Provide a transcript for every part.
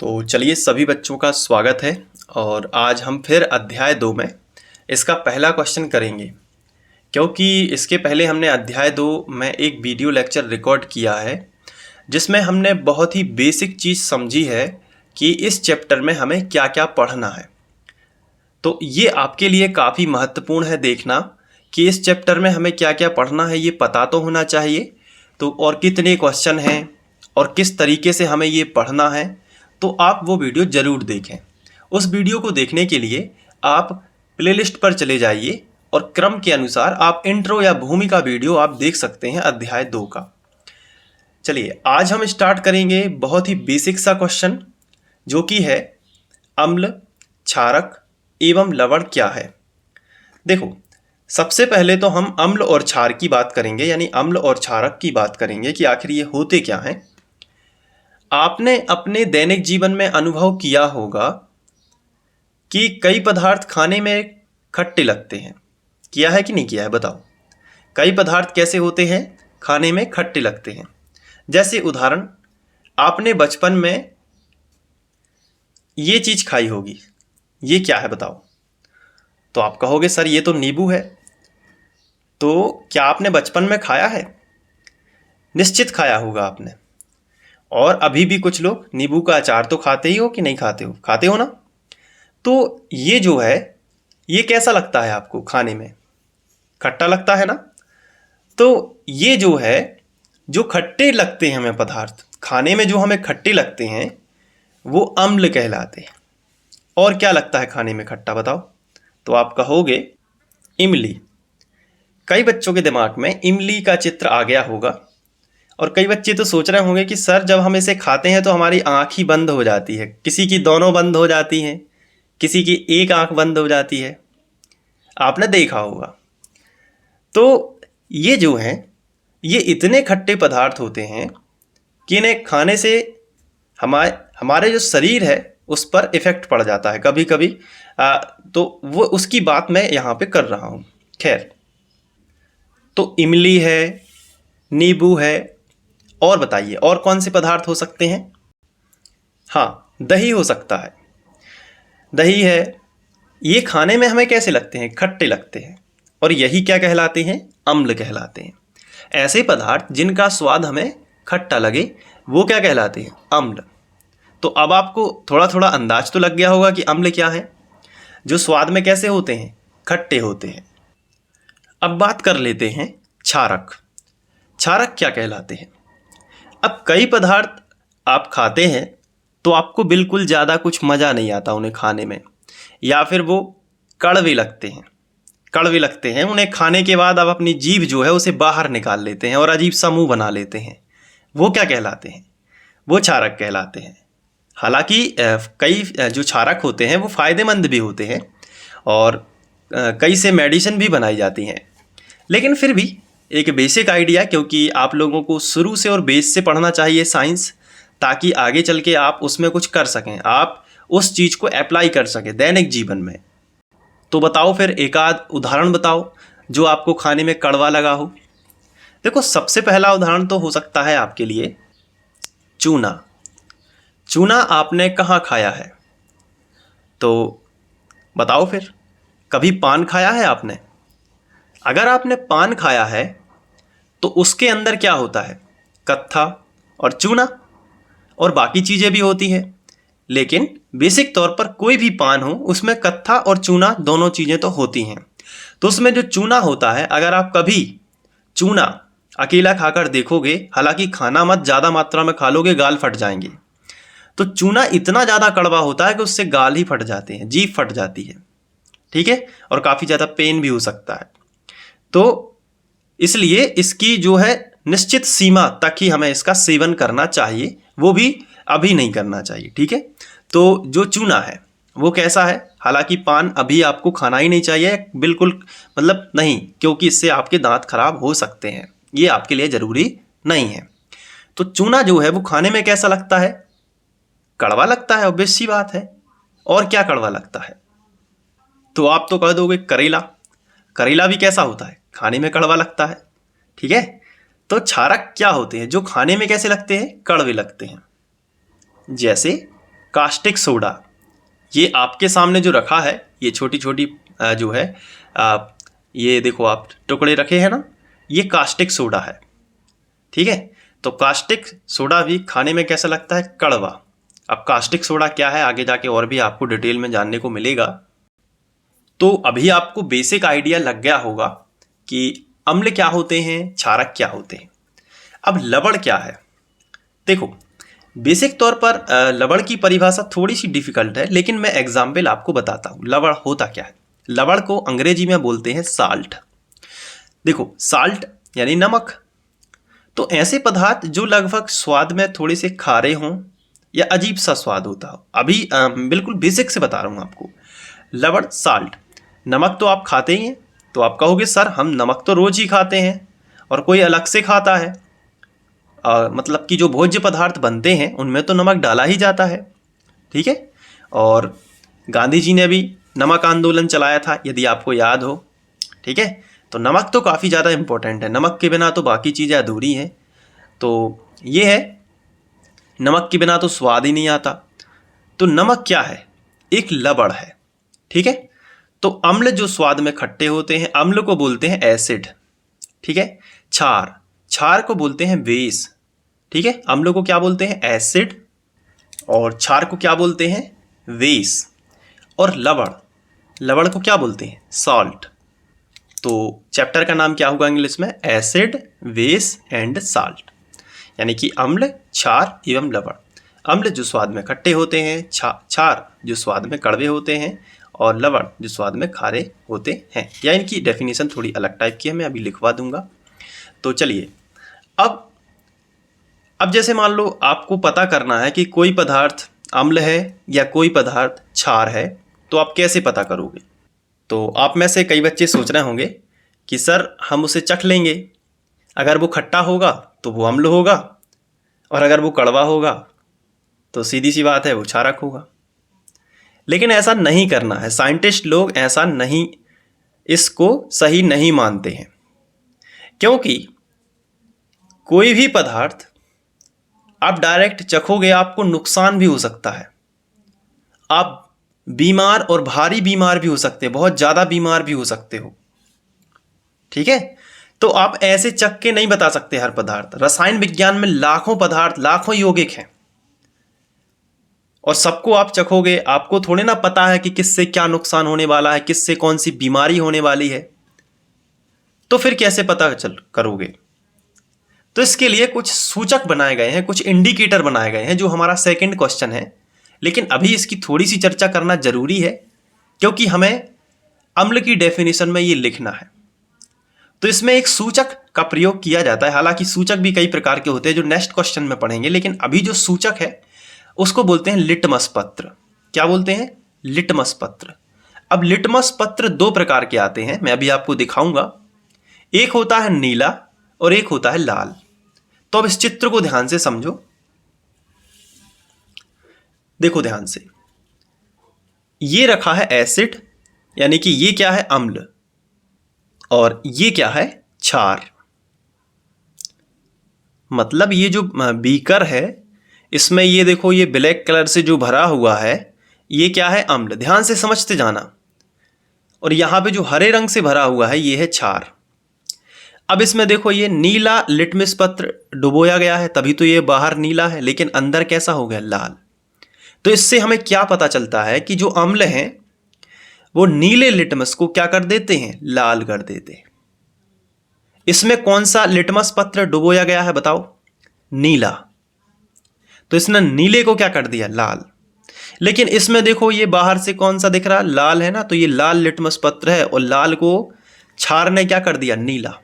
तो चलिए सभी बच्चों का स्वागत है और आज हम फिर अध्याय 2 में इसका पहला क्वेश्चन करेंगे। क्योंकि इसके पहले हमने अध्याय 2 में एक वीडियो लेक्चर रिकॉर्ड किया है जिसमें हमने बहुत ही बेसिक चीज़ समझी है कि इस चैप्टर में हमें क्या क्या पढ़ना है। तो ये आपके लिए काफ़ी महत्वपूर्ण है देखना कि इस चैप्टर में हमें क्या क्या पढ़ना है, ये पता तो होना चाहिए। तो और कितने क्वेश्चन हैं और किस तरीके से हमें ये पढ़ना है, तो आप वो वीडियो ज़रूर देखें। उस वीडियो को देखने के लिए आप प्लेलिस्ट पर चले जाइए और क्रम के अनुसार आप इंट्रो या भूमिका वीडियो आप देख सकते हैं अध्याय 2 का। चलिए आज हम स्टार्ट करेंगे बहुत ही बेसिक सा क्वेश्चन जो कि है अम्ल, क्षारक एवं लवण क्या है। देखो, सबसे पहले तो हम अम्ल और क्षार की बात करेंगे, यानी अम्ल और क्षारक की बात करेंगे कि आखिर ये होते क्या हैं। आपने अपने दैनिक जीवन में अनुभव किया होगा कि कई पदार्थ खाने में खट्टे लगते हैं। किया है कि नहीं किया है, बताओ। कई पदार्थ कैसे होते हैं, खाने में खट्टे लगते हैं। जैसे उदाहरण, आपने बचपन में ये चीज़ खाई होगी, ये क्या है बताओ। तो आप कहोगे सर ये तो नींबू है। तो क्या आपने बचपन में खाया है? निश्चित खाया होगा आपने। और अभी भी कुछ लोग नींबू का अचार तो खाते ही हो कि नहीं खाते हो, खाते हो ना। तो ये जो है ये कैसा लगता है आपको खाने में? खट्टा लगता है ना। तो ये जो है, जो खट्टे लगते हैं हमें पदार्थ खाने में, जो हमें खट्टे लगते हैं वो अम्ल कहलाते हैं। और क्या लगता है खाने में खट्टा बताओ? तो आप कहोगे इमली। कई बच्चों के दिमाग में इमली का चित्र आ गया होगा और कई बच्चे तो सोच रहे होंगे कि सर जब हम इसे खाते हैं तो हमारी आँख ही बंद हो जाती है। किसी की दोनों बंद हो जाती हैं, किसी की एक आँख बंद हो जाती है, आपने देखा होगा। तो ये जो हैं ये इतने खट्टे पदार्थ होते हैं कि इन्हें खाने से हमारे जो शरीर है उस पर इफ़ेक्ट पड़ जाता है कभी कभी। तो वो उसकी बात मैं यहाँ पे कर रहा हूँ। खैर, तो इमली है, नींबू है, और बताइए और कौन से पदार्थ हो सकते हैं? हाँ, दही हो सकता है। दही है। ये खाने में हमें कैसे लगते हैं? खट्टे लगते हैं। और यही क्या कहलाते हैं? अम्ल कहलाते हैं। ऐसे पदार्थ जिनका स्वाद हमें खट्टा लगे वो क्या कहलाते हैं? अम्ल। तो अब आपको थोड़ा थोड़ा अंदाज तो लग गया होगा कि अम्ल क्या है, जो स्वाद में कैसे होते हैं? खट्टे होते हैं। अब बात कर लेते हैं क्षारक। क्षारक क्या कहलाते हैं? अब कई पदार्थ आप खाते हैं तो आपको बिल्कुल ज़्यादा कुछ मज़ा नहीं आता उन्हें खाने में, या फिर वो कड़वे लगते हैं। कड़वे लगते हैं, उन्हें खाने के बाद आप अपनी जीभ जो है उसे बाहर निकाल लेते हैं और अजीब सा मुँह बना लेते हैं। वो क्या कहलाते हैं? वो क्षारक कहलाते हैं। हालांकि कई जो क्षारक होते हैं वो फ़ायदेमंद भी होते हैं और कई से मेडिसिन भी बनाई जाती हैं। लेकिन फिर भी एक बेसिक आइडिया, क्योंकि आप लोगों को शुरू से और बेस से पढ़ना चाहिए साइंस, ताकि आगे चल के आप उसमें कुछ कर सकें, आप उस चीज़ को अप्लाई कर सकें दैनिक जीवन में। तो बताओ फिर एक आध उदाहरण बताओ जो आपको खाने में कड़वा लगा हो। देखो, सबसे पहला उदाहरण तो हो सकता है आपके लिए चूना। चूना आपने कहाँ खाया है? तो बताओ फिर। कभी पान खाया है आपने? अगर आपने पान खाया है तो उसके अंदर क्या होता है? कत्था और चूना, और बाकी चीज़ें भी होती हैं। लेकिन बेसिक तौर पर कोई भी पान हो उसमें कत्था और चूना दोनों चीज़ें तो होती हैं। तो उसमें जो चूना होता है, अगर आप कभी चूना अकेला खाकर देखोगे, हालांकि खाना मत, ज़्यादा मात्रा में खा लोगे गाल फट जाएंगे। तो चूना इतना ज़्यादा कड़वा होता है कि उससे गाल ही फट जाते हैं, जीभ फट जाती है। ठीक है, और काफ़ी ज़्यादा पेन भी हो सकता है। तो इसलिए इसकी जो है निश्चित सीमा तक ही हमें इसका सेवन करना चाहिए, वो भी अभी नहीं करना चाहिए। ठीक है, तो जो चूना है वो कैसा है? हालांकि पान अभी आपको खाना ही नहीं चाहिए, बिल्कुल मतलब नहीं, क्योंकि इससे आपके दांत खराब हो सकते हैं, ये आपके लिए ज़रूरी नहीं है। तो चूना जो है वो खाने में कैसा लगता है? कड़वा लगता है, ऑब्वियस सी बात है। और क्या कड़वा लगता है? तो आप तो कह दोगे करेला। करेला भी कैसा होता है? खाने में कड़वा लगता है। ठीक है, तो क्षारक क्या होते हैं जो खाने में कैसे लगते हैं? कड़वे लगते हैं। जैसे कास्टिक सोडा, ये आपके सामने जो रखा है, ये छोटी छोटी जो है ये देखो आप टुकड़े रखे हैं ना, ये कास्टिक सोडा है। ठीक है, तो कास्टिक सोडा भी खाने में कैसा लगता है? कड़वा। अब कास्टिक सोडा क्या है आगे जाके और भी आपको डिटेल में जानने को मिलेगा। तो अभी आपको बेसिक आइडिया लग गया होगा कि अम्ल क्या होते हैं, क्षारक क्या होते हैं। अब लवण क्या है? देखो, बेसिक तौर पर लवण की परिभाषा थोड़ी सी डिफिकल्ट है, लेकिन मैं एग्जाम्पल आपको बताता हूँ लवण होता क्या है। लवण को अंग्रेजी में बोलते हैं साल्ट। देखो, साल्ट यानी नमक। तो ऐसे पदार्थ जो लगभग स्वाद में थोड़े से खारे हों या अजीब सा स्वाद होता हो। अभी बिल्कुल बेसिक से बता रहा हूँ आपको। लवण, साल्ट। नमक तो आप खाते ही हैं, तो आप कहोगे सर हम नमक तो रोज ही खाते हैं और कोई अलग से खाता है। मतलब कि जो भोज्य पदार्थ बनते हैं उनमें तो नमक डाला ही जाता है। ठीक है, और गांधी जी ने भी नमक आंदोलन चलाया था, यदि आपको याद हो। ठीक है, तो नमक तो काफ़ी ज़्यादा इम्पोर्टेंट है, नमक के बिना तो बाकी चीज़ें अधूरी हैं। तो ये है, नमक के बिना तो स्वाद ही नहीं आता। तो नमक क्या है? एक लवण है। ठीक है, तो अम्ल जो स्वाद में खट्टे होते हैं, अम्ल को बोलते हैं एसिड। ठीक है, क्षार, क्षार को बोलते हैं बेस। ठीक है, अम्ल को क्या बोलते हैं? एसिड, और क्षार को क्या बोलते हैं? बेस। और लवण, लवण को क्या बोलते हैं? सॉल्ट। तो चैप्टर का नाम क्या होगा इंग्लिश में? एसिड, बेस एंड साल्ट, यानी कि अम्ल, क्षार एवं लवण। अम्ल जो स्वाद में खट्टे होते हैं, क्षार जो स्वाद में कड़वे होते हैं, और लवण जो स्वाद में खारे होते हैं। या इनकी डेफिनेशन थोड़ी अलग टाइप की है, मैं अभी लिखवा दूंगा। तो चलिए, अब जैसे मान लो आपको पता करना है कि कोई पदार्थ अम्ल है या कोई पदार्थ क्षार है, तो आप कैसे पता करोगे? तो आप में से कई बच्चे सोच रहे होंगे कि सर हम उसे चख लेंगे, अगर वो खट्टा होगा तो वो अम्ल होगा, और अगर वो कड़वा होगा तो सीधी सी बात है वो क्षारक होगा। लेकिन ऐसा नहीं करना है, साइंटिस्ट लोग ऐसा नहीं, इसको सही नहीं मानते हैं। क्योंकि कोई भी पदार्थ आप डायरेक्ट चखोगे आपको नुकसान भी हो सकता है, आप बीमार और भारी बीमार भी हो सकते हैं, बहुत ज़्यादा बीमार भी हो सकते हो। ठीक है, तो आप ऐसे चख के नहीं बता सकते हर पदार्थ। रसायन विज्ञान में लाखों पदार्थ, लाखों यौगिक हैं, और सबको आप चखोगे, आपको थोड़े ना पता है कि किससे क्या नुकसान होने वाला है, किससे कौन सी बीमारी होने वाली है। तो फिर कैसे पता चल करोगे? तो इसके लिए कुछ सूचक बनाए गए हैं, कुछ इंडिकेटर बनाए गए हैं, जो हमारा सेकंड क्वेश्चन है। लेकिन अभी इसकी थोड़ी सी चर्चा करना जरूरी है, क्योंकि हमें अम्ल की डेफिनेशन में ये लिखना है। तो इसमें एक सूचक का प्रयोग किया जाता है। हालांकि सूचक भी कई प्रकार के होते हैं जो नेक्स्ट क्वेश्चन में पढ़ेंगे, लेकिन अभी जो सूचक है उसको बोलते हैं लिटमस पत्र। क्या बोलते हैं? लिटमस पत्र। अब लिटमस पत्र दो प्रकार के आते हैं, मैं अभी आपको दिखाऊंगा। एक होता है नीला और एक होता है लाल। तो अब इस चित्र को ध्यान से समझो, देखो ध्यान से। ये रखा है एसिड, यानी कि ये क्या है? अम्ल, और ये क्या है? क्षार। मतलब ये जो बीकर है, इसमें ये देखो, ये ब्लैक कलर से जो भरा हुआ है, ये क्या है? अम्ल। ध्यान से समझते जाना। और यहां पे जो हरे रंग से भरा हुआ है, ये है क्षार। अब इसमें देखो, ये नीला लिटमस पत्र डुबोया गया है, तभी तो ये बाहर नीला है, लेकिन अंदर कैसा हो गया? लाल। तो इससे हमें क्या पता चलता है कि जो अम्ल हैं वो नीले लिटमस को क्या कर देते हैं? लाल कर देते हैं। इसमें कौन सा लिटमस पत्र डुबोया गया है बताओ? नीला। तो इसने नीले को क्या कर दिया? लाल। लेकिन इसमें देखो, ये बाहर से कौन सा दिख रहा है? लाल है ना, तो ये लाल लिटमस पत्र है, और लाल को क्षार ने क्या कर दिया? नीला।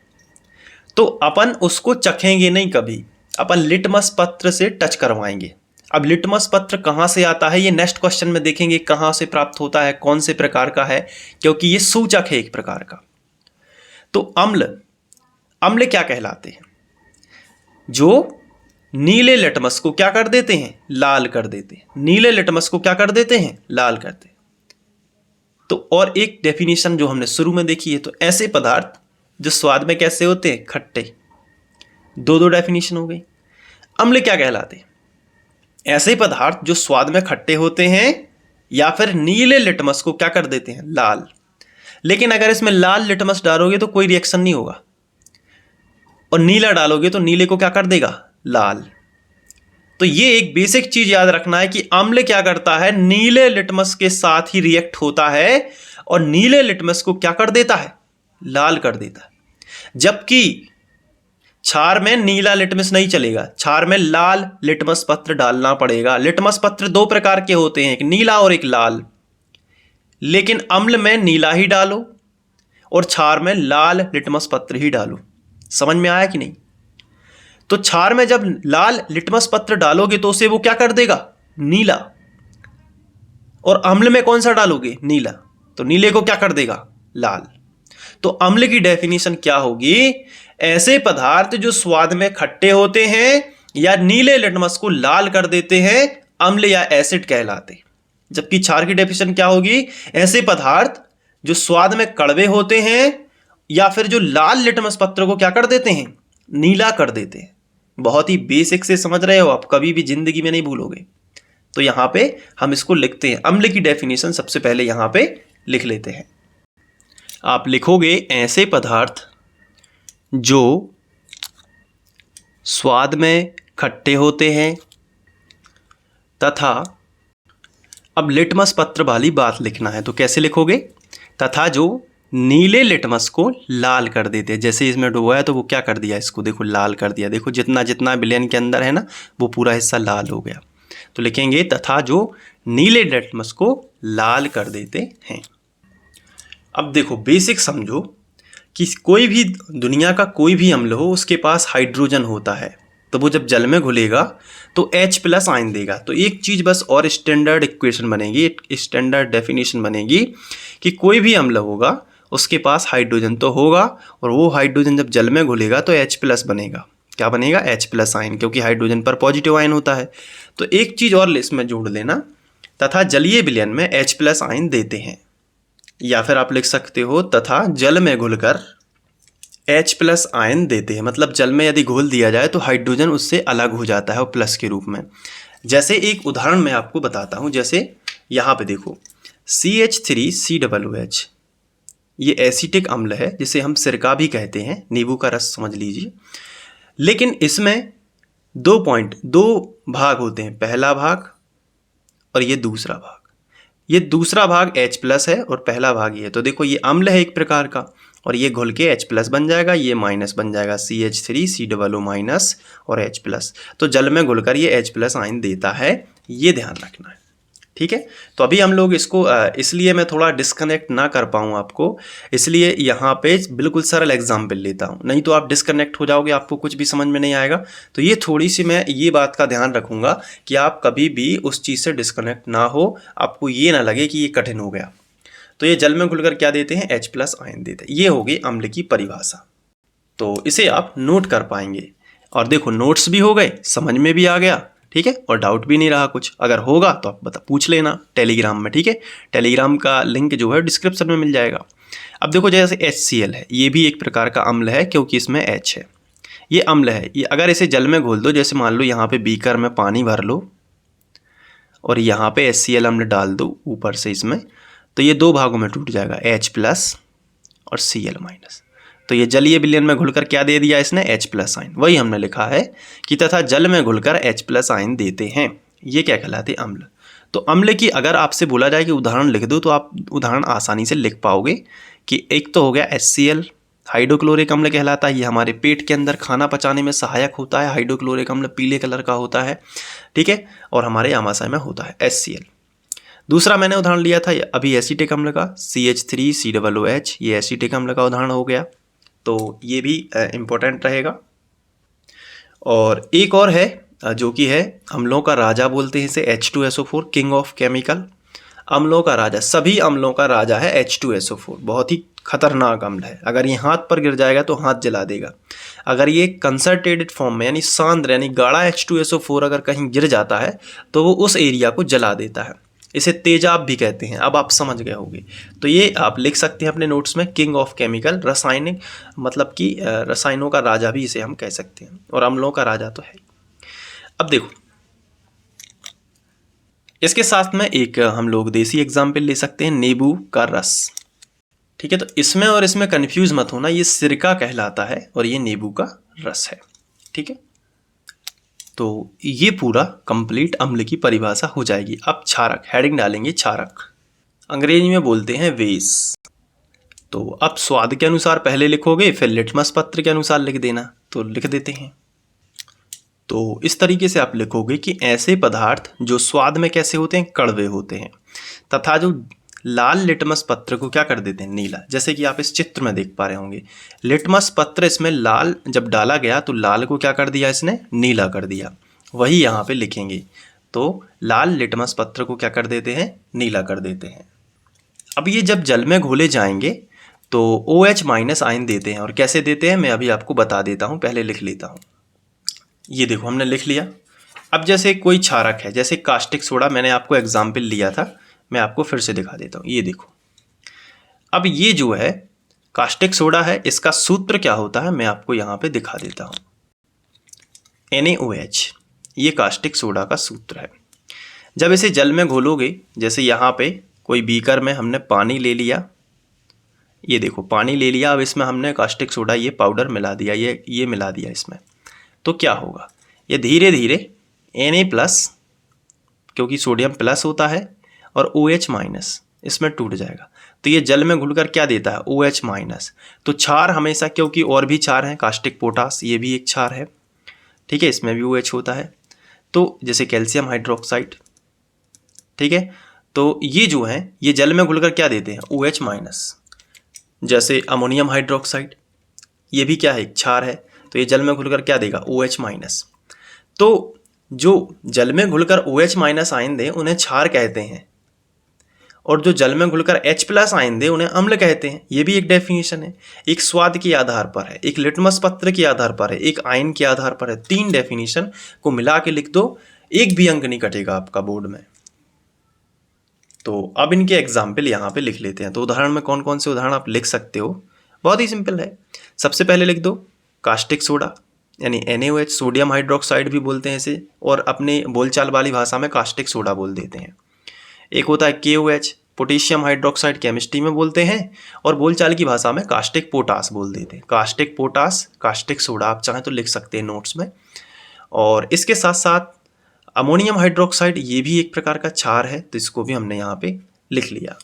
तो अपन उसको चखेंगे नहीं कभी, अपन लिटमस पत्र से टच करवाएंगे। अब लिटमस पत्र कहाँ से आता है, ये नेक्स्ट क्वेश्चन में देखेंगे, कहाँ से प्राप्त होता है, कौन से प्रकार का है, क्योंकि ये सूचक है एक प्रकार का। तो अम्ल, अम्ल क्या कहलाते हैं? जो नीले लिटमस को क्या कर देते हैं? लाल कर देते हैं। नीले लिटमस को क्या कर देते हैं? लाल करते हैं। तो और एक डेफिनेशन जो हमने शुरू में देखी है, तो ऐसे पदार्थ जो स्वाद में कैसे होते हैं? खट्टे। दो डेफिनेशन हो गई। अम्ल क्या कहलाते हैं? ऐसे पदार्थ जो स्वाद में खट्टे होते हैं या फिर नीले लिटमस को क्या कर देते हैं, लाल। लेकिन अगर इसमें लाल लिटमस डालोगे तो कोई रिएक्शन नहीं होगा, और नीला डालोगे तो नीले को क्या कर देगा, लाल। तो ये एक बेसिक चीज याद रखना है कि अम्ल क्या करता है, नीले लिटमस के साथ ही रिएक्ट होता है और नीले लिटमस को क्या कर देता है, लाल कर देता है। जबकि क्षार में नीला लिटमस नहीं चलेगा, क्षार में लाल लिटमस पत्र डालना पड़ेगा। लिटमस पत्र दो प्रकार के होते हैं, एक नीला और एक लाल। लेकिन अम्ल में नीला ही डालो और क्षार में लाल लिटमस पत्र ही डालो। समझ में आया कि नहीं? तो क्षार में जब लाल लिटमस पत्र डालोगे तो उसे वो क्या कर देगा, नीला, और अम्ल में कौन सा डालोगे, नीला, तो नीले को क्या कर देगा, लाल। तो अम्ल की डेफिनेशन क्या होगी, ऐसे पदार्थ जो स्वाद में खट्टे होते हैं या नीले लिटमस को लाल कर देते हैं, अम्ल या एसिड कहलाते। जबकि क्षार की डेफिनेशन क्या होगी, ऐसे पदार्थ जो स्वाद में कड़वे होते हैं या फिर जो लाल लिटमस पत्र को क्या कर देते हैं, नीला कर देते हैं। बहुत ही बेसिक से समझ रहे हो आप, कभी भी जिंदगी में नहीं भूलोगे। तो यहां पे हम इसको लिखते हैं, अम्ल की डेफिनेशन सबसे पहले यहां पे लिख लेते हैं। आप लिखोगे ऐसे पदार्थ जो स्वाद में खट्टे होते हैं तथा, अब लिटमस पत्र वाली बात लिखना है तो कैसे लिखोगे, तथा जो नीले लिटमस को लाल कर देते हैं। जैसे इसमें डुबोया तो वो क्या कर दिया, इसको देखो लाल कर दिया। देखो जितना जितना विलयन के अंदर है ना, वो पूरा हिस्सा लाल हो गया। तो लिखेंगे तथा जो नीले लिटमस को लाल कर देते हैं। अब देखो बेसिक समझो कि कोई भी दुनिया का कोई भी अम्ल हो, उसके पास हाइड्रोजन होता है, तो वो जब जल में घुलेगा तो H+ आयन देगा। तो एक चीज़ बस और स्टैंडर्ड इक्वेशन बनेगी, स्टैंडर्ड डेफिनेशन बनेगी कि कोई भी अम्ल होगा उसके पास हाइड्रोजन तो होगा, और वो हाइड्रोजन जब जल में घुलेगा तो H+ बनेगा। क्या बनेगा, H+ आयन, क्योंकि हाइड्रोजन पर पॉजिटिव आयन होता है। तो एक चीज़ और इसमें जोड़ लेना, तथा जलीय विलयन में H+ आयन देते हैं। या फिर आप लिख सकते हो तथा जल में घुलकर H+ आयन देते हैं। मतलब जल में यदि घोल दिया जाए तो हाइड्रोजन उससे अलग हो जाता है और प्लस के रूप में। जैसे एक उदाहरण मैं आपको बताता हूँ, जैसे यहाँ पे देखो CH3COOH, ये एसिटिक अम्ल है जिसे हम सिरका भी कहते हैं, नींबू का रस समझ लीजिए। लेकिन इसमें दो भाग होते हैं, पहला भाग और ये दूसरा भाग। ये दूसरा भाग H+ है और पहला भाग ये है। तो देखो ये अम्ल है एक प्रकार का, और ये घुल के H+ बन जाएगा, ये माइनस बन जाएगा, CH3COO- और H+। तो जल में घुलकर ये H+ आयन देता है, ये ध्यान रखना है। ठीक है, तो अभी हम लोग इसको इसलिए मैं थोड़ा डिस्कनेक्ट ना कर पाऊँ आपको, इसलिए यहाँ पे बिल्कुल सरल एग्जाम्पल लेता हूँ, नहीं तो आप डिस्कनेक्ट हो जाओगे, आपको कुछ भी समझ में नहीं आएगा। तो ये थोड़ी सी मैं ये बात का ध्यान रखूँगा कि आप कभी भी उस चीज़ से डिस्कनेक्ट ना हो, आपको ये ना लगे कि ये कठिन हो गया। तो ये जल में घुलकर क्या देते हैं, H+ आयन देते हैं। ये होगी अम्ल की परिभाषा। तो इसे आप नोट कर पाएंगे। और देखो नोट्स भी हो गए, समझ में भी आ गया, ठीक है, और डाउट भी नहीं रहा कुछ। अगर होगा तो आप पूछ लेना टेलीग्राम में, ठीक है। टेलीग्राम का लिंक जो है डिस्क्रिप्शन में मिल जाएगा। अब देखो जैसे HCl है, ये भी एक प्रकार का अम्ल है क्योंकि इसमें H है। ये अम्ल है, ये अगर इसे जल में घोल दो, जैसे मान लो यहाँ पे बीकर में पानी भर लो और यहाँ पे HCl अम्ल डाल दो ऊपर से इसमें, तो ये दो भागों में टूट जाएगा, H+ और Cl-। तो ये जलीय विलयन में घुलकर क्या दे दिया इसने, H+ आयन। वही हमने लिखा है कि तथा जल में घुलकर H+ आयन देते हैं। ये क्या कहलाते हैं, अम्ल। तो अम्ल की अगर आपसे बोला जाए कि उदाहरण लिख दो, तो आप उदाहरण आसानी से लिख पाओगे कि एक तो हो गया HCl, हाइड्रोक्लोरिक अम्ल कहलाता है। ये हमारे पेट के अंदर खाना पचाने में सहायक होता है। हाइड्रोक्लोरिक अम्ल पीले कलर का होता है, ठीक है, और हमारे आमाशय में होता है HCl। दूसरा मैंने उदाहरण लिया था अभी एसिटिक अम्ल का, CH3COOH, ये एसिटिक अम्ल का उदाहरण हो गया, तो ये भी इम्पोर्टेंट रहेगा। और एक और है जो कि है अम्लों का राजा बोलते हैं इसे, H2SO4, किंग ऑफ केमिकल, अम्लों का राजा। सभी अम्लों का राजा है H2SO4, बहुत ही खतरनाक अम्ल है। अगर ये हाथ पर गिर जाएगा तो हाथ जला देगा। अगर ये कंसंट्रेटेड फॉर्म में यानी सांद्र यानी गाढ़ा H2SO4 अगर कहीं गिर जाता है तो वो उस एरिया को जला देता है। इसे तेजाब भी कहते हैं, अब आप समझ गए होंगे। तो ये आप लिख सकते हैं अपने नोट्स में, किंग ऑफ केमिकल, रासायनिक मतलब कि रसायनों का राजा भी इसे हम कह सकते हैं, और अम्लों का राजा तो है। अब देखो इसके साथ में एक हम लोग देसी एग्जाम्पल ले सकते हैं, नींबू का रस। ठीक है, तो इसमें और इसमें कंफ्यूज मत होना, ये सिरका कहलाता है और ये नींबू का रस है। ठीक है, तो ये पूरा कंप्लीट अम्ल की परिभाषा हो जाएगी। अब क्षारक, हेडिंग डालेंगे क्षारक, अंग्रेजी में बोलते हैं वेस। तो अब स्वाद के अनुसार पहले लिखोगे, फिर लिटमस पत्र के अनुसार लिख देना, तो लिख देते हैं। तो इस तरीके से आप लिखोगे कि ऐसे पदार्थ जो स्वाद में कैसे होते हैं, कड़वे होते हैं, तथा जो लाल लिटमस पत्र को क्या कर देते हैं, नीला। जैसे कि आप इस चित्र में देख पा रहे होंगे, लिटमस पत्र इसमें लाल जब डाला गया तो लाल को क्या कर दिया, इसने नीला कर दिया। वही यहाँ पे लिखेंगे, तो लाल लिटमस पत्र को क्या कर देते हैं, नीला कर देते हैं। अब ये जब जल में घोले जाएंगे तो OH- आयन देते हैं, और कैसे देते हैं मैं अभी आपको बता देता हूँ, पहले लिख लेता हूँ। ये देखो हमने लिख लिया। अब जैसे कोई क्षारक है, जैसे कास्टिक सोडा, मैंने आपको एग्जाम्पल लिया था, मैं आपको फिर से दिखा देता हूँ। ये देखो, अब ये जो है कास्टिक सोडा है, इसका सूत्र क्या होता है मैं आपको यहाँ पे दिखा देता हूँ। NaOH, ये कास्टिक सोडा का सूत्र है। जब इसे जल में घोलोगे, जैसे यहाँ पे कोई बीकर में हमने पानी ले लिया, ये देखो पानी ले लिया, अब इसमें हमने कास्टिक सोडा ये पाउडर मिला दिया, ये मिला दिया इसमें, तो क्या होगा, ये धीरे धीरे Na+, क्योंकि सोडियम प्लस होता है, और OH- इसमें टूट जाएगा। तो ये जल में घुलकर क्या देता है, OH-। तो क्षार हमेशा, क्योंकि और भी क्षार हैं, कास्टिक पोटास ये भी एक क्षार है। ठीक है, इसमें भी OH होता है। तो जैसे कैल्शियम हाइड्रोक्साइड, ठीक है, तो ये जो है ये जल में घुलकर क्या देते हैं, OH-। जैसे अमोनियम हाइड्रोक्साइड, ये भी क्या है, क्षार है, तो ये जल में घुलकर क्या देगा, OH-। तो जो जल में घुलकर OH- आयन दे उन्हें क्षार कहते हैं, और जो जल में घुलकर H+ आयन दे उन्हें अम्ल कहते हैं। ये भी एक डेफिनेशन है, एक स्वाद के आधार पर है, एक लिटमस पत्र के आधार पर है, एक आयन के आधार पर है। 3 डेफिनेशन को मिला के लिख दो, एक भी अंक नहीं कटेगा आपका बोर्ड में। तो अब इनके एग्जाम्पल यहाँ पे लिख लेते हैं। तो उदाहरण में कौन कौन से उदाहरण आप लिख सकते हो, बहुत ही सिंपल है। सबसे पहले लिख दो कास्टिक सोडा, यानी NaOH, सोडियम हाइड्रोक्साइड भी बोलते हैं इसे, और अपने बोलचाल वाली भाषा में कास्टिक सोडा बोल देते हैं। एक होता है KOH, पोटेशियम हाइड्रोक्साइड, केमिस्ट्री में बोलते हैं, और बोलचाल की भाषा में कास्टिक पोटास बोल देते हैं। कास्टिक पोटास, कास्टिक सोडा आप चाहें तो लिख सकते हैं नोट्स में। और इसके साथ साथ अमोनियम हाइड्रोक्साइड, ये भी एक प्रकार का क्षार है, तो इसको भी हमने यहाँ पे लिख लिया।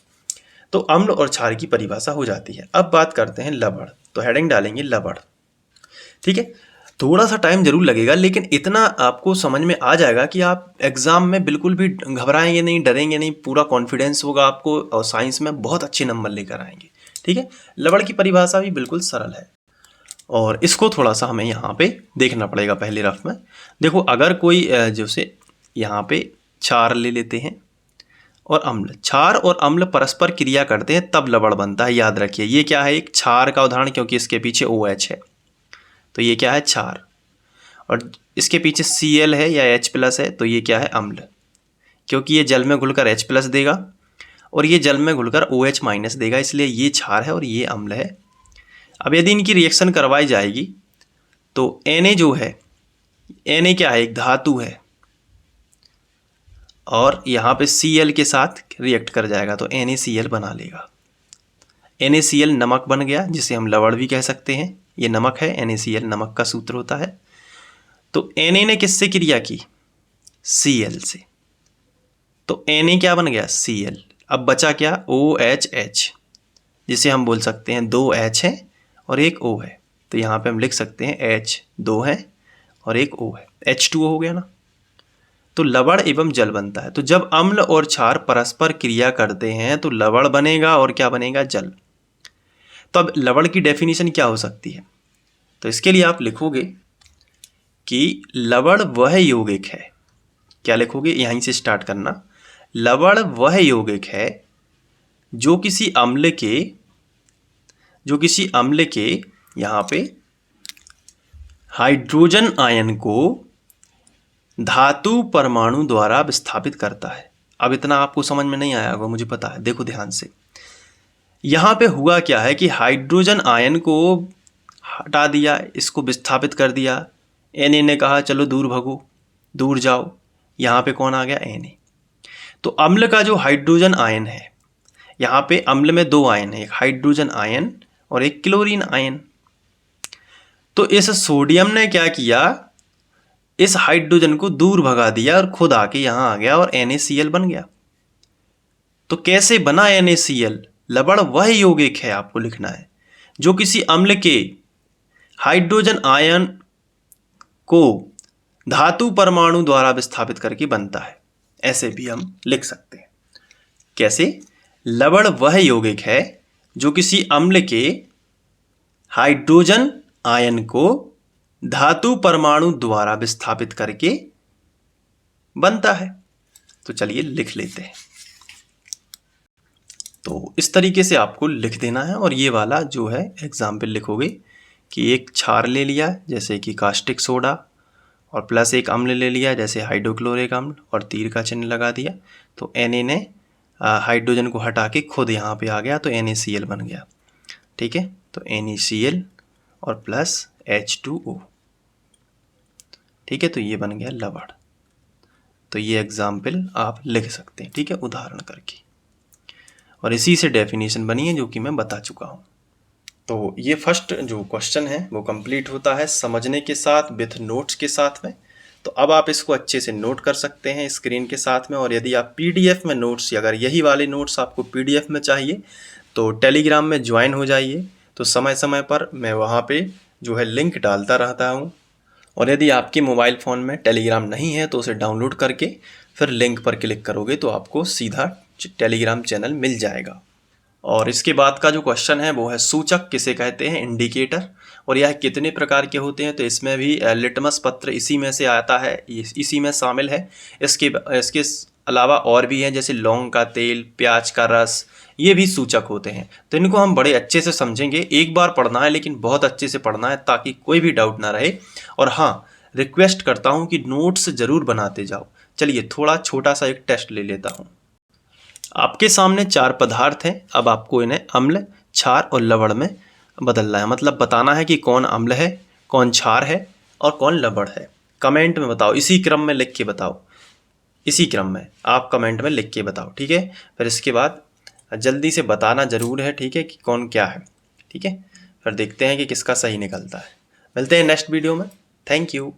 तो अम्ल और क्षार की परिभाषा हो जाती है। अब बात करते हैं लवण, तो हेडिंग डालेंगे लवण। ठीक है, थोड़ा सा टाइम जरूर लगेगा, लेकिन इतना आपको समझ में आ जाएगा कि आप एग्जाम में बिल्कुल भी घबराएंगे नहीं, डरेंगे नहीं, पूरा कॉन्फिडेंस होगा आपको, और साइंस में बहुत अच्छे नंबर लेकर आएंगे। ठीक है, लवण की परिभाषा भी बिल्कुल सरल है, और इसको थोड़ा सा हमें यहाँ पे देखना पड़ेगा पहले रफ में। देखो, अगर कोई जैसे यहाँ पे क्षार ले लेते हैं और अम्ल, क्षार और अम्ल परस्पर क्रिया करते हैं तब लवण बनता है। याद रखिए, ये क्या है, एक क्षार का उदाहरण, क्योंकि इसके पीछे OH है, तो ये क्या है, क्षार। और इसके पीछे Cl है या H+ है, तो ये क्या है, अम्ल, क्योंकि ये जल में घुलकर H+ देगा और ये जल में घुलकर OH- देगा, इसलिए ये क्षार है और ये अम्ल है। अब यदि इनकी रिएक्शन करवाई जाएगी तो Na जो है, Na क्या है, एक धातु है, और यहाँ पे Cl के साथ रिएक्ट कर जाएगा तो NaCl बना लेगा। NaCl नमक बन गया, जिसे हम लवण भी कह सकते हैं। ये नमक है, NaCl नमक का सूत्र होता है। तो Na ने किससे क्रिया की, Cl से, तो Na क्या बन गया, Cl। अब बचा क्या, OHH, जिसे हम बोल सकते हैं 2 H है और एक O है, तो यहाँ पे हम लिख सकते हैं H 2 है और एक O है, H2O हो गया ना। तो लवण एवं जल बनता है। तो जब अम्ल और क्षार परस्पर क्रिया करते हैं तो लवण बनेगा, और क्या बनेगा, जल। तो अब लवण की डेफिनेशन क्या हो सकती है, तो इसके लिए आप लिखोगे कि लवण वह यौगिक है, क्या लिखोगे, यहीं से स्टार्ट करना, लवण वह यौगिक है जो किसी अम्ल के यहाँ पे हाइड्रोजन आयन को धातु परमाणु द्वारा विस्थापित करता है। अब इतना आपको समझ में नहीं आया होगा, मुझे पता है, देखो ध्यान से। यहाँ पे हुआ क्या है कि हाइड्रोजन आयन को हटा दिया, इसको विस्थापित कर दिया। Na ने कहा चलो दूर भगो, दूर जाओ, यहाँ पे कौन आ गया, Na। तो अम्ल का जो हाइड्रोजन आयन है, यहाँ पे अम्ल में 2 आयन है, एक हाइड्रोजन आयन और एक क्लोरीन आयन। तो इस सोडियम ने क्या किया, इस हाइड्रोजन को दूर भगा दिया और खुद आके यहाँ आ गया और NaCl बन गया। तो कैसे बना NaCl? लवण वह यौगिक है, आपको लिखना है, जो किसी अम्ल के हाइड्रोजन आयन को धातु परमाणु द्वारा विस्थापित करके बनता है। ऐसे भी हम लिख सकते हैं। कैसे? लवण वह यौगिक है जो किसी अम्ल के हाइड्रोजन आयन को धातु परमाणु द्वारा विस्थापित करके बनता है। तो चलिए लिख लेते हैं। तो इस तरीके से आपको लिख देना है। और ये वाला जो है एग्जाम्पल लिखोगे कि एक क्षार ले लिया जैसे कि कास्टिक सोडा और प्लस एक अम्ल ले लिया जैसे हाइड्रोक्लोरिक अम्ल और तीर का चिन्ह लगा दिया, तो Na ने हाइड्रोजन को हटा के खुद यहाँ पे आ गया तो NaCl बन गया। ठीक है, तो NaCl और प्लस H2O। ठीक है, तो ये बन गया लवण। तो ये एग्जाम्पल आप लिख सकते हैं, ठीक है, उदाहरण करके। और इसी से डेफिनेशन बनी है जो कि मैं बता चुका हूँ। तो ये फर्स्ट जो क्वेश्चन है वो कंप्लीट होता है समझने के साथ, विथ नोट्स के साथ में। तो अब आप इसको अच्छे से नोट कर सकते हैं स्क्रीन के साथ में। और यदि आप PDF में नोट्स, अगर यही वाले नोट्स आपको PDF में चाहिए तो टेलीग्राम में ज्वाइन हो जाइए। तो समय समय पर मैं वहाँ पे जो है लिंक डालता रहता हूँ। और यदि आपके मोबाइल फ़ोन में टेलीग्राम नहीं है तो उसे डाउनलोड करके फिर लिंक पर क्लिक करोगे तो आपको सीधा टेलीग्राम चैनल मिल जाएगा। और इसके बाद का जो क्वेश्चन है वो है सूचक किसे कहते हैं, इंडिकेटर, और यह कितने प्रकार के होते हैं। तो इसमें भी लिटमस पत्र इसी में से आता है, इसी में शामिल है। इसके अलावा और भी हैं जैसे लौंग का तेल, प्याज का रस, ये भी सूचक होते हैं। तो इनको हम बड़े अच्छे से समझेंगे। एक बार पढ़ना है लेकिन बहुत अच्छे से पढ़ना है ताकि कोई भी डाउट ना रहे। और हाँ, रिक्वेस्ट करता हूँ कि नोट्स ज़रूर बनाते जाओ। चलिए थोड़ा छोटा सा एक टेस्ट ले लेता हूँ। आपके सामने 4 पदार्थ हैं। अब आपको इन्हें अम्ल, क्षार और लवण में बदलना है। मतलब बताना है कि कौन अम्ल है, कौन क्षार है और कौन लवण है। कमेंट में बताओ, इसी क्रम में लिख के बताओ। इसी क्रम में आप कमेंट में लिख के बताओ, ठीक है। फिर इसके बाद जल्दी से बताना ज़रूर है, ठीक है, कि कौन क्या है, ठीक है। फिर देखते हैं कि किसका सही निकलता है। मिलते हैं नेक्स्ट वीडियो में। Thank you.